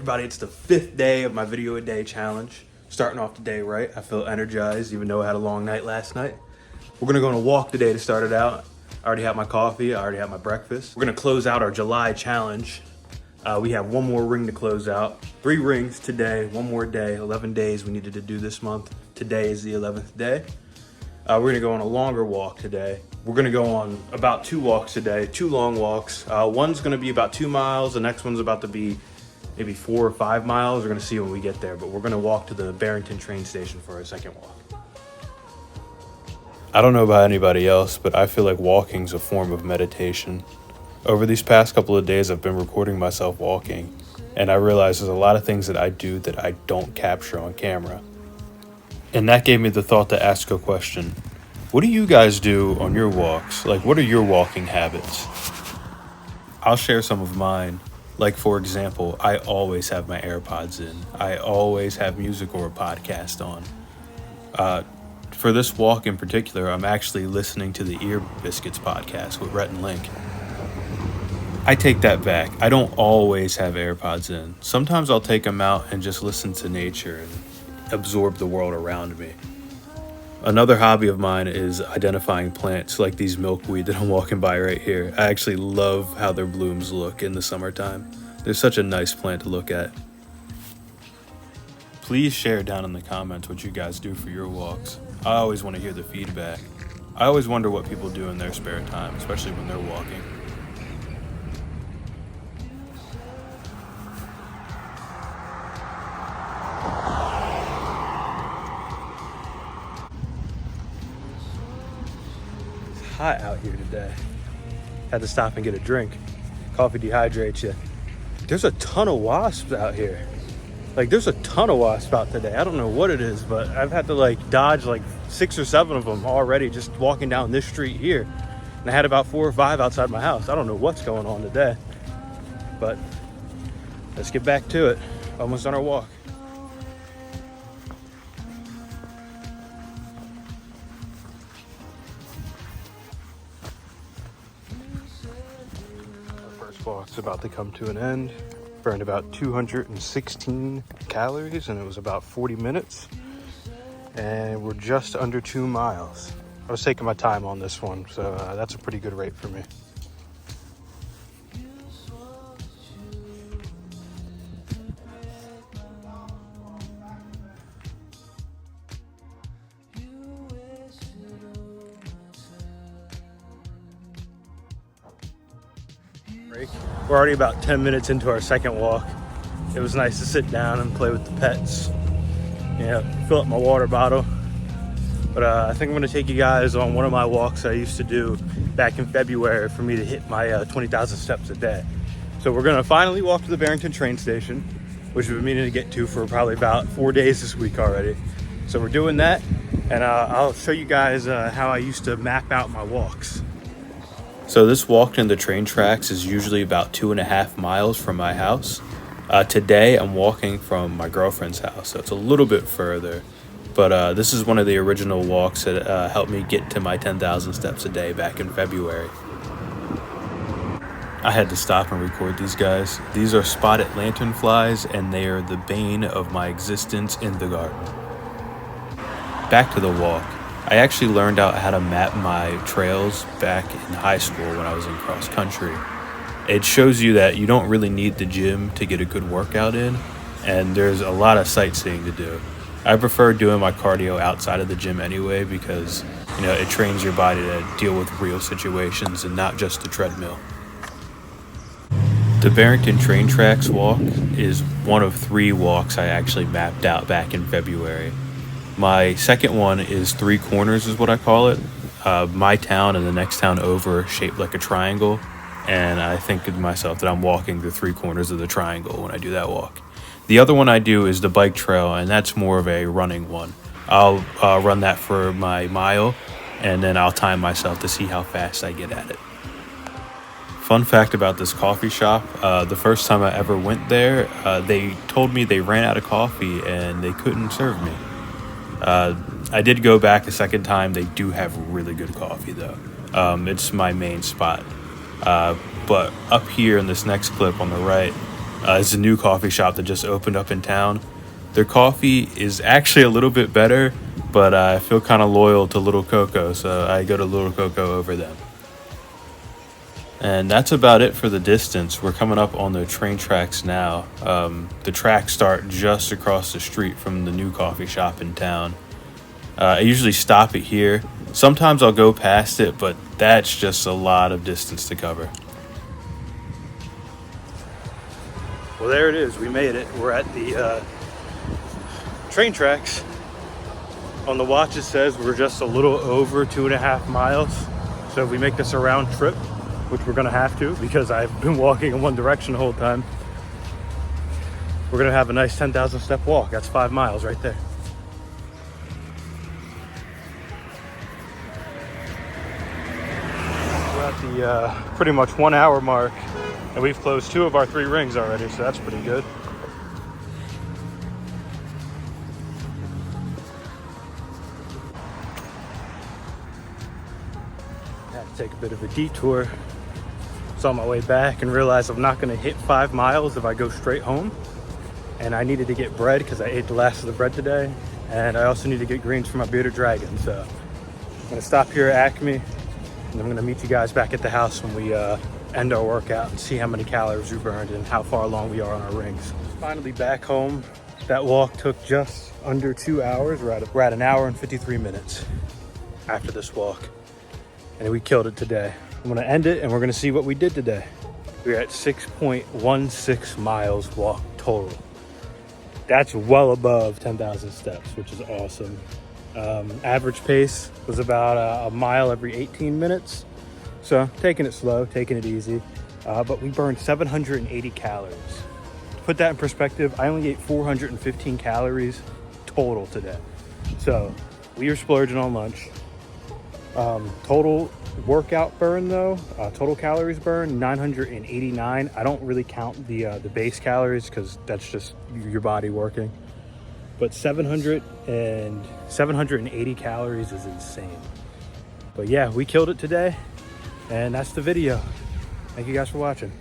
everybody? It's the 5th day of my video a day challenge. Starting off the day right. I feel energized even though I had a long night last night. We're gonna go on a walk today to start it out. I already have my coffee, I already have my breakfast. We're gonna close out our July challenge. We have one more ring to close out. 3 rings today, one more day, 11 days we needed to do this month. Today is the 11th day. We're gonna go on a longer walk today. We're gonna go on about 2 walks today, 2 long walks. One's gonna be about 2 miles, the next one's about to be maybe 4 or 5 miles. We're gonna see when we get there, but we're gonna walk to the Barrington train station for our second walk. I don't know about anybody else, but I feel like walking's a form of meditation. Over these past couple of days, I've been recording myself walking, and I realize there's a lot of things that I do that I don't capture on camera. And that gave me the thought to ask a question. What do you guys do on your walks? Like, what are your walking habits? I'll share some of mine. Like, for example, I always have my AirPods in. I always have music or a podcast on. For this walk in particular, I'm actually listening to the Ear Biscuits podcast with Rhett and Link. I take that back. I don't always have AirPods in. Sometimes I'll take them out and just listen to nature and absorb the world around me. Another hobby of mine is identifying plants like these milkweed that I'm walking by right here. I actually love how their blooms look in the summertime. They're such a nice plant to look at. Please share down in the comments what you guys do for your walks. I always want to hear the feedback. I always wonder what people do in their spare time, especially when they're walking. Hot out here today. Had to stop and get a drink. Coffee dehydrates you. There's a ton of wasps out here. Like, there's a ton of wasps out today. I don't know what it is, but I've had to dodge 6 or 7 of them already just walking down this street here. And I had about 4 or 5 outside my house. I don't know what's going on today, but let's get back to it. Almost on our walk. Walk's about to come to an end. Burned about 216 calories and it was about 40 minutes. And we're just under 2 miles. I was taking my time on this one, so that's a pretty good rate for me. We're already about 10 minutes into our second walk. It was nice to sit down and play with the pets. Fill up my water bottle. But I think I'm gonna take you guys on one of my walks I used to do back in February for me to hit my 20,000 steps a day. So we're gonna finally walk to the Barrington train station, which we've been meaning to get to for probably about 4 days this week already. So we're doing that, and I'll show you guys how I used to map out my walks. So this walk in the train tracks is usually about 2.5 miles from my house. Today I'm walking from my girlfriend's house, so it's a little bit further. But this is one of the original walks that helped me get to my 10,000 steps a day back in February. I had to stop and record these guys. These are spotted lanternflies, and they are the bane of my existence in the garden. Back to the walk. I actually learned out how to map my trails back in high school when I was in cross country. It shows you that you don't really need the gym to get a good workout in, and there's a lot of sightseeing to do. I prefer doing my cardio outside of the gym anyway because, it trains your body to deal with real situations and not just the treadmill. The Barrington train tracks walk is one of 3 walks I actually mapped out back in February. My second one is 3 corners is what I call it. My town and the next town over shaped like a triangle. And I think to myself that I'm walking the 3 corners of the triangle when I do that walk. The other one I do is the bike trail, and that's more of a running one. I'll run that for my mile, and then I'll time myself to see how fast I get at it. Fun fact about this coffee shop, the first time I ever went there, they told me they ran out of coffee and they couldn't serve me. I did go back a second time. They do have really good coffee though. It's my main spot. But up here in this next clip on the right, It's a new coffee shop that just opened up in town. Their coffee is actually a little bit better, but I feel kind of loyal to Little Coco, so I go to Little Coco over them. And that's about it for the distance. We're coming up on the train tracks now. The tracks start just across the street from the new coffee shop in town. I usually stop it here. Sometimes I'll go past it, but that's just a lot of distance to cover. Well, there it is. We made it. We're at the train tracks. On the watch it says we're just a little over 2.5 miles. So if we make this a round trip, which we're gonna have to because I've been walking in one direction the whole time, we're gonna have a nice 10,000 step walk. That's 5 miles right there. We're at the pretty much 1 hour mark, and we've closed 2 of our 3 rings already, so that's pretty good. Had to take a bit of a detour. Was on my way back and realized I'm not going to hit 5 miles if I go straight home. And I needed to get bread because I ate the last of the bread today. And I also need to get greens for my bearded dragon. So I'm going to stop here at Acme, and I'm going to meet you guys back at the house when we end our workout and see how many calories we burned and how far along we are on our rings. Finally back home. That walk took just under 2 hours. We're at 1 hour and 53 minutes after this walk. And we killed it today. I'm gonna end it and we're gonna see what we did today. We're at 6.16 miles walk total. That's well above 10,000 steps, which is awesome. Average pace was about a mile every 18 minutes. So taking it slow, taking it easy. But we burned 780 calories. To put that in perspective, I only ate 415 calories total today. So we were splurging on lunch. Total workout burn though, total calories burn 989. I don't really count the base calories because that's just your body working, but 780 calories is insane. But yeah, we killed it today, and that's the video. Thank you guys for watching.